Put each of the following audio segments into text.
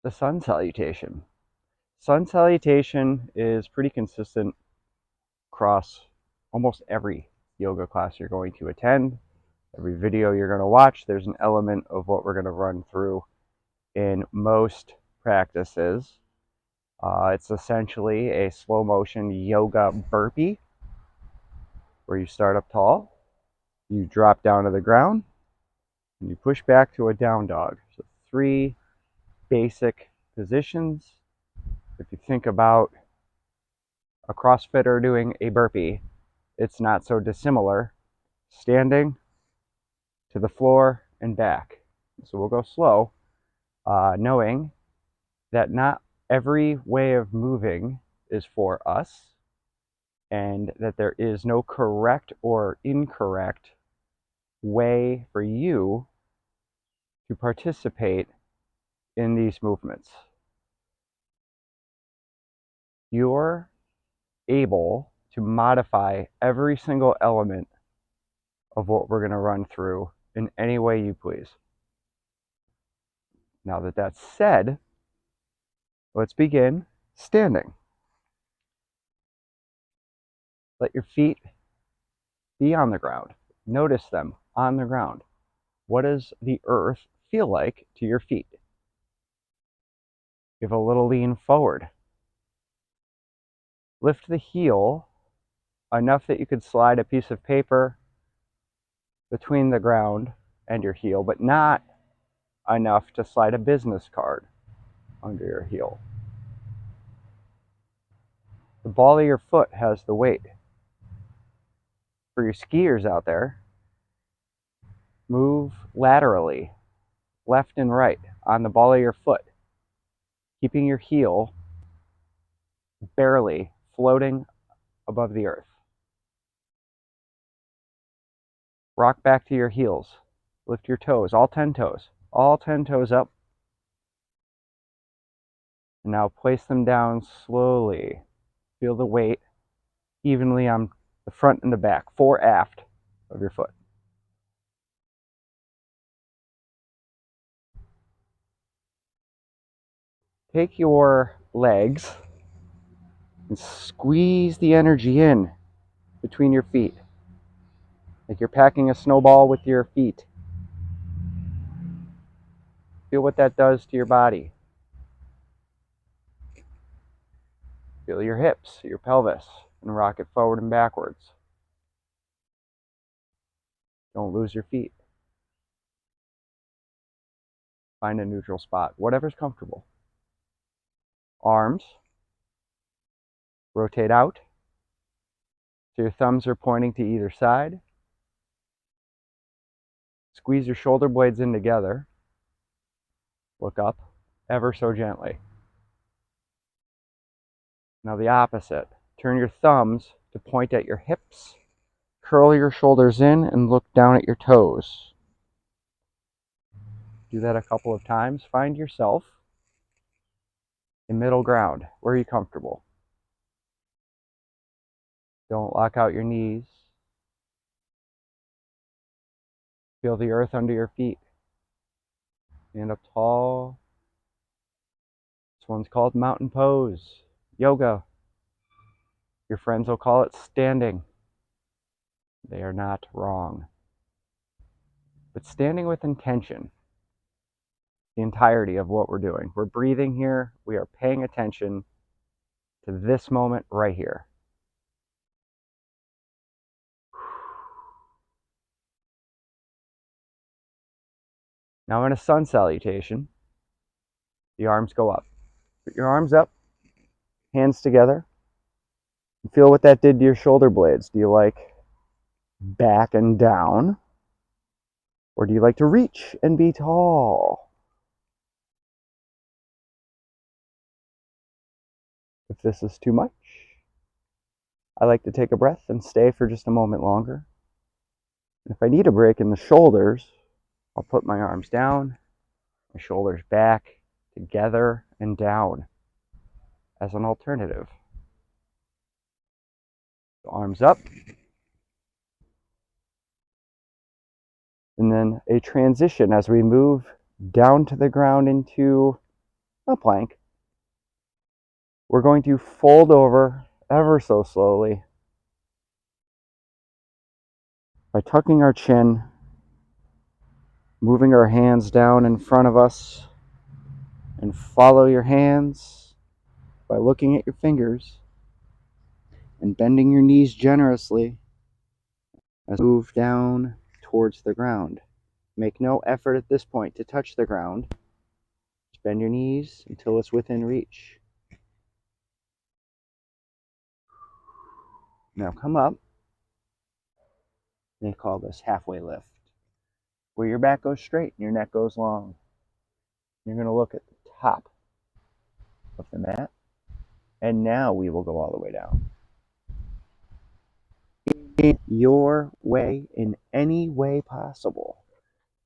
the sun salutation. Sun salutation is pretty consistent across almost every yoga class you're going to attend. Every video you're going to watch, there's an element of what we're going to run through in most practices. It's essentially a slow motion yoga burpee where you start up tall, you drop down to the ground, and you push back to a down dog. So 3 basic positions. If you think about a CrossFitter doing a burpee, it's not so dissimilar. Standing to the floor and back. So we'll go slow, knowing that not every way of moving is for us, and that there is no correct or incorrect way for you to participate in these movements. You're able to modify every single element of what we're going to run through in any way you please. Now that that's said, let's begin standing. Let your feet be on the ground. Notice them on the ground. What does the earth feel like to your feet? Give a little lean forward. Lift the heel enough that you could slide a piece of paper between the ground and your heel, but not enough to slide a business card under your heel. The ball of your foot has the weight. For your skiers out there, move laterally, left and right, on the ball of your foot, keeping your heel barely floating above the earth. Rock back to your heels. Lift your toes, all 10 toes up. And now place them down slowly. Feel the weight evenly on the front and the back, fore aft of your foot. Take your legs and squeeze the energy in between your feet, like you're packing a snowball with your feet. Feel what that does to your body. Feel your hips, your pelvis, and rock it forward and backwards. Don't lose your feet. Find a neutral spot, whatever's comfortable. Arms, rotate out so your thumbs are pointing to either side. Squeeze your shoulder blades in together. Look up ever so gently. Now the opposite. Turn your thumbs to point at your hips. Curl your shoulders in and look down at your toes. Do that a couple of times. Find yourself in middle ground. Where are you comfortable? Don't lock out your knees. Feel the earth under your feet. Stand up tall. This one's called mountain pose. Yoga. Your friends will call it standing. They are not wrong. But standing with intention, the entirety of what we're doing. We're breathing here. We are paying attention to this moment right here. Now in a sun salutation, the arms go up. Put your arms up, hands together. Feel what that did to your shoulder blades. Do you like back and down? Or do you like to reach and be tall? If this is too much, I like to take a breath and stay for just a moment longer. If I need a break in the shoulders, I'll put my arms down, my shoulders back, together and down as an alternative. So arms up. And then a transition as we move down to the ground into a plank. We're going to fold over ever so slowly by tucking our chin, moving our hands down in front of us, and follow your hands by looking at your fingers and bending your knees generously as you move down towards the ground. Make no effort at this point to touch the ground. Just bend your knees until it's within reach. Now come up. They call this halfway lift, where your back goes straight and your neck goes long. You're going to look at the top of the mat, and now we will go all the way down. In your way, in any way possible,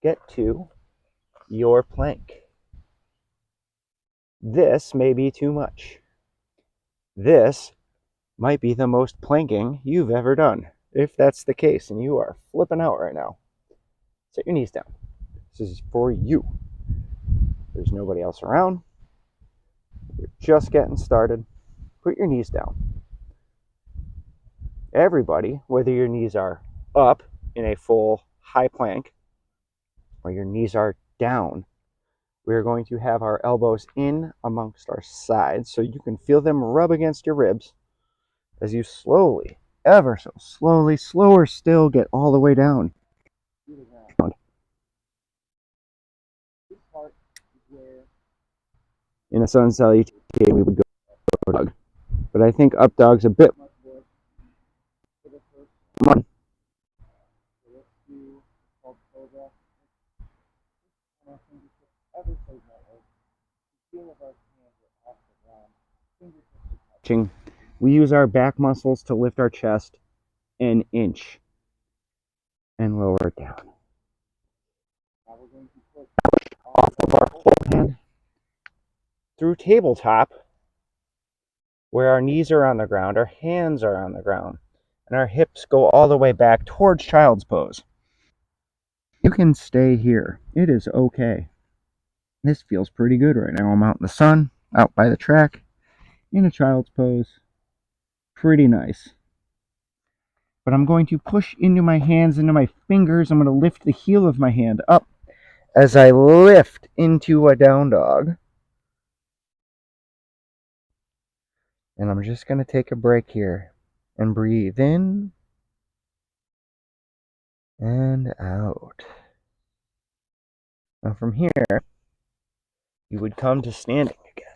get to your plank. This may be too much. This might be the most planking you've ever done. If that's the case and you are flipping out right now, set your knees down. This is for you. There's nobody else around. You're just getting started. Put your knees down. Everybody, whether your knees are up in a full high plank or your knees are down, we're going to have our elbows in amongst our sides so you can feel them rub against your ribs as you slowly, ever so slowly, slower still, get all the way down to the ground. This part is where in a sun salutation we would go up dog, but I think up dog's a bit much more for the first one. So let's do called cobra. And our fingertips ever so gently. The feel of our hands are off the ground. Fingertips are touching. We use our back muscles to lift our chest an inch and lower it down. Now we're going to push off of our whole hand through tabletop, where our knees are on the ground, our hands are on the ground, and our hips go all the way back towards child's pose. You can stay here. It is okay. This feels pretty good right now. I'm out in the sun, out by the track, in a child's pose. Pretty nice. But I'm going to push into my hands, into my fingers. I'm going to lift the heel of my hand up as I lift into a down dog. And I'm just going to take a break here and breathe in and out. Now from here, you would come to standing again.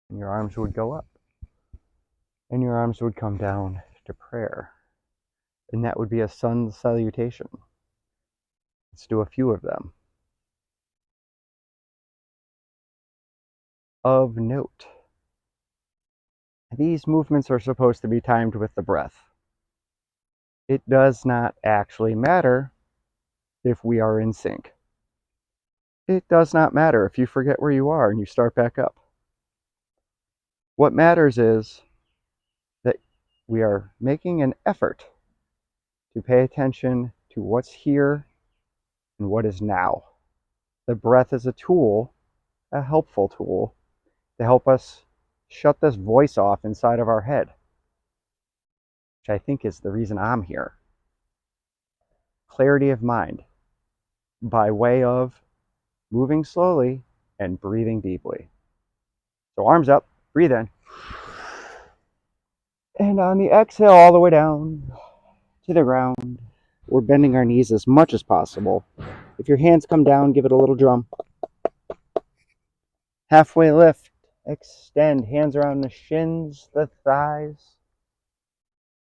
And your arms would go up. And your arms would come down to prayer. And that would be a sun salutation. Let's do a few of them. Of note, these movements are supposed to be timed with the breath. It does not actually matter if we are in sync. It does not matter if you forget where you are and you start back up. What matters is that we are making an effort to pay attention to what's here and what is now. The breath is a tool, a helpful tool, to help us shut this voice off inside of our head, which I think is the reason I'm here. Clarity of mind by way of moving slowly and breathing deeply. So arms up, breathe in. And on the exhale, all the way down to the ground. We're bending our knees as much as possible. If your hands come down, give it a little drum. Halfway lift. Extend. Hands around the shins, the thighs.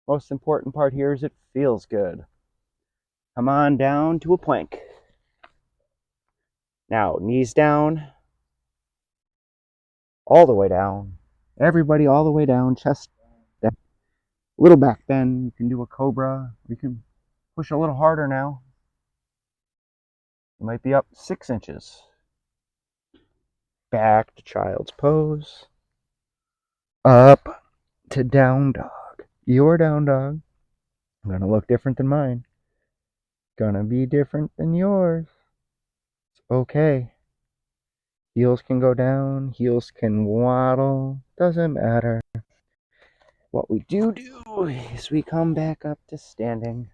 Most important part here is it feels good. Come on down to a plank. Now, knees down. All the way down. Everybody all the way down. Chest down. Little back bend. You can do a cobra. You can push a little harder now. You might be up 6 inches. Back to child's pose. Up to down dog. Your down dog. Gonna look different than mine. Gonna be different than yours. It's okay. Heels can go down, heels can waddle, doesn't matter. What we do is we come back up to standing.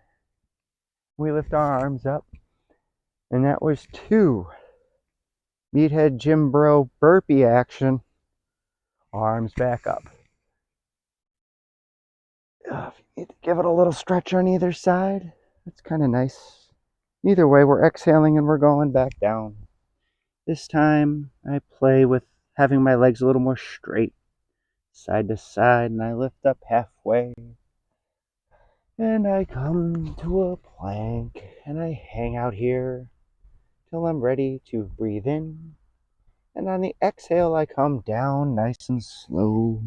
We lift our arms up, and that was 2 meathead gym bro burpee action. Arms back up. Need to give it a little stretch on either side. That's kind of nice. Either way, we're exhaling and we're going back down. This time I play with having my legs a little more straight, side to side, and I lift up halfway. And I come to a plank, and I hang out here till I'm ready to breathe in. And on the exhale, I come down nice and slow.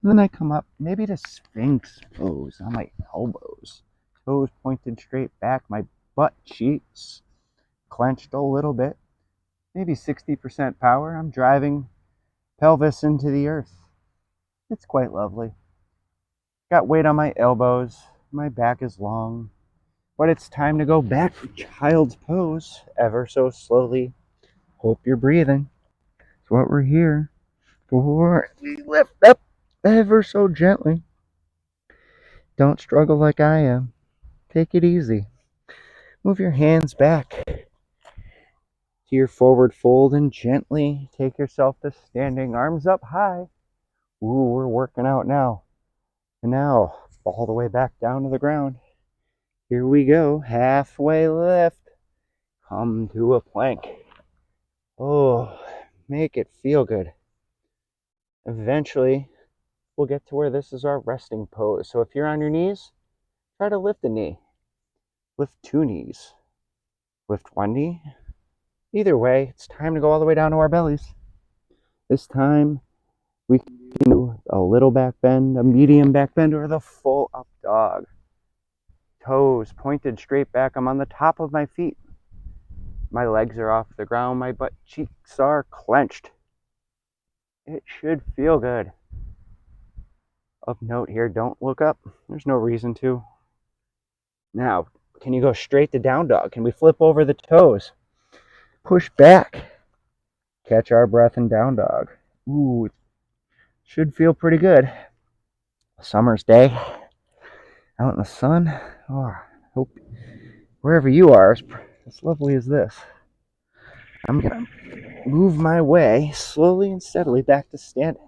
And then I come up, maybe to Sphinx pose on my elbows. Toes pointed straight back, my butt cheeks clenched a little bit. Maybe 60% power. I'm driving pelvis into the earth. It's quite lovely. Got weight on my elbows. My back is long. But it's time to go back to child's pose ever so slowly. Hope you're breathing. That's what we're here for. We lift up ever so gently. Don't struggle like I am. Take it easy. Move your hands back to your forward fold and gently take yourself to standing, arms up high. Ooh, we're working out now. And now, all the way back down to the ground. Here we go. Halfway lift. Come to a plank. Oh, make it feel good. Eventually, we'll get to where this is our resting pose. So if you're on your knees, try to lift a knee. Lift 2 knees. Lift 1 knee. Either way, it's time to go all the way down to our bellies. This time, we can do a little back bend, a medium back bend, or the full up dog. Toes pointed straight back. I'm on the top of my feet. My legs are off the ground. My butt cheeks are clenched. It should feel good. Of note here, don't look up. There's no reason to. Now, can you go straight to down dog? Can we flip over the toes? Push back. Catch our breath in down dog. Ooh, it should feel pretty good. Summer's day. Out in the sun. Oh, hope wherever you are is as lovely as this. I'm going to move my way slowly and steadily back to standing.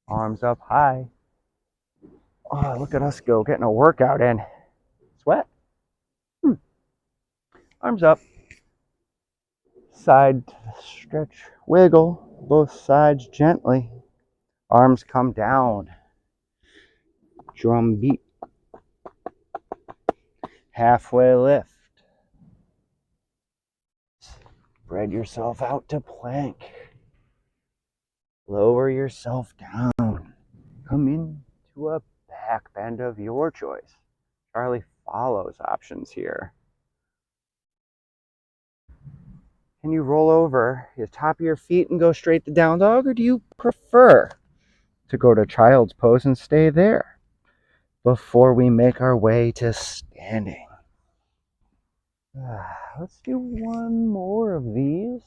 Arms up high. Oh, look at us go, getting a workout in. Sweat. Arms up. Side stretch, wiggle, both sides gently. Arms come down. Drum beat. Halfway lift. Spread yourself out to plank. Lower yourself down. Come into a back bend of your choice. Charlie follows options here. Can you roll over the top of your feet and go straight to down dog, or do you prefer to go to child's pose and stay there before we make our way to standing? Let's do one more of these.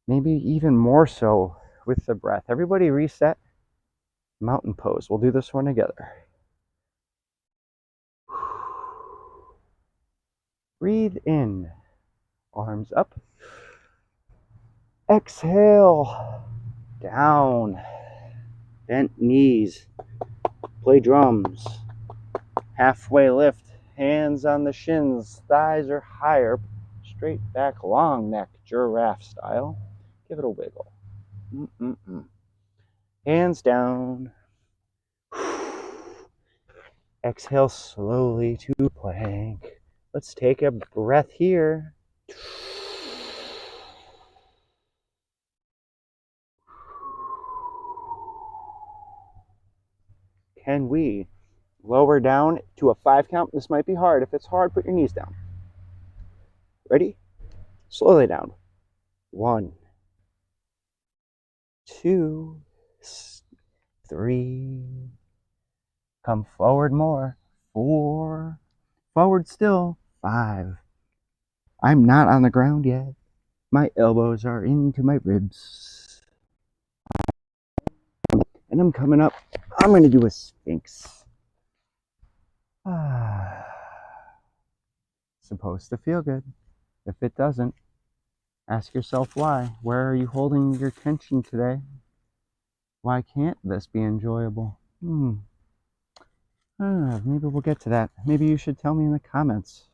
Maybe even more so with the breath. Everybody reset. Mountain pose. We'll do this one together. Breathe in. Arms up. Exhale. Down. Bent knees. Play drums. Halfway lift. Hands on the shins. Thighs are higher. Straight back, long neck, giraffe style. Give it a wiggle. Hands down. Exhale slowly to plank. Let's take a breath here. Can we lower down to a 5 count? This might be hard. If it's hard, put your knees down. Ready? Slowly down. 1, 2, 3. Come forward more. 4. Forward still. 5. I'm not on the ground yet. My elbows are into my ribs. And I'm coming up. I'm going to do a Sphinx. Supposed to feel good. If it doesn't, ask yourself why. Where are you holding your tension today? Why can't this be enjoyable? Maybe we'll get to that. Maybe you should tell me in the comments.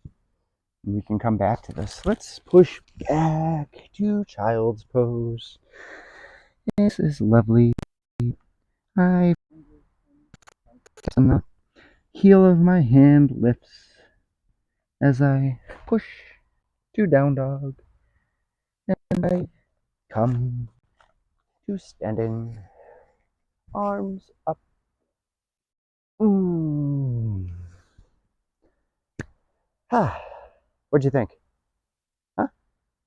We can come back to this. Let's push back to child's pose. This is lovely. I on the heel of my hand lifts as I push to down dog, and I come to standing, arms up. What'd you think? Huh?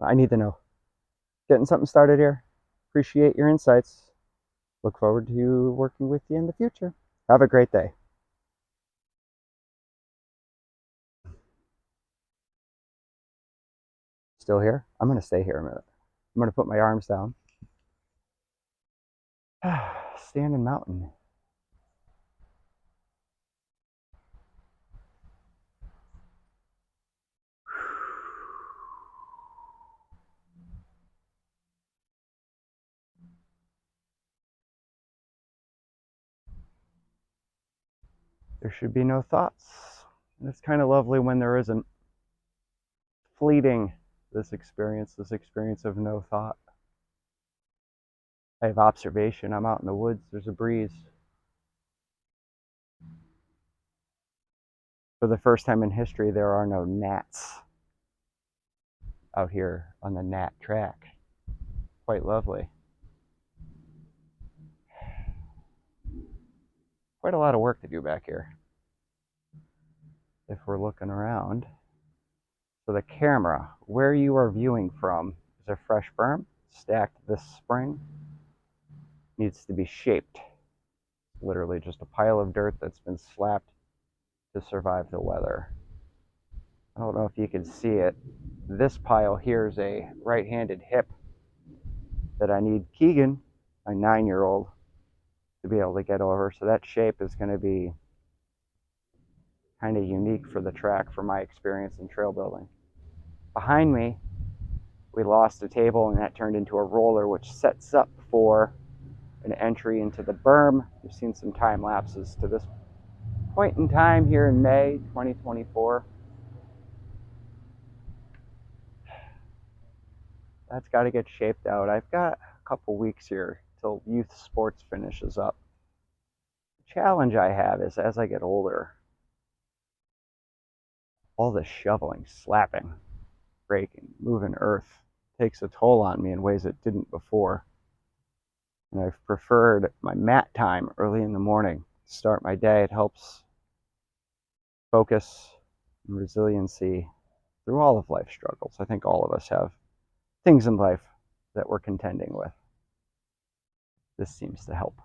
I need to know. Getting something started here. Appreciate your insights. Look forward to working with you in the future. Have a great day. Still here? I'm going to stay here a minute. I'm going to put my arms down. Standing mountain. There should be no thoughts. And it's kind of lovely when there isn't. Fleeting, this experience of no thought. I have observation. I'm out in the woods. There's a breeze. For the first time in history, there are no gnats out here on the gnat track. Quite lovely. Quite a lot of work to do back here. If we're looking around. So the camera, where you are viewing from, is a fresh berm, stacked this spring. Needs to be shaped. Literally just a pile of dirt that's been slapped to survive the weather. I don't know if you can see it. This pile here is a right-handed hip that I need Keegan, my 9-year-old, to be able to get over. So that shape is going to be kind of unique for the track from my experience in trail building. Behind me, we lost a table and that turned into a roller, which sets up for an entry into the berm. You've seen some time lapses to this point in time here in May 2024. That's got to get shaped out. I've got a couple weeks here till youth sports finishes up. The challenge I have is as I get older, all this shoveling, slapping, breaking, moving earth takes a toll on me in ways it didn't before. And I've preferred my mat time early in the morning to start my day. It helps focus and resiliency through all of life's struggles. I think all of us have things in life that we're contending with. This seems to help.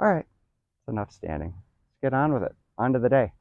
All right, it's enough standing. Let's get on with it. On to the day.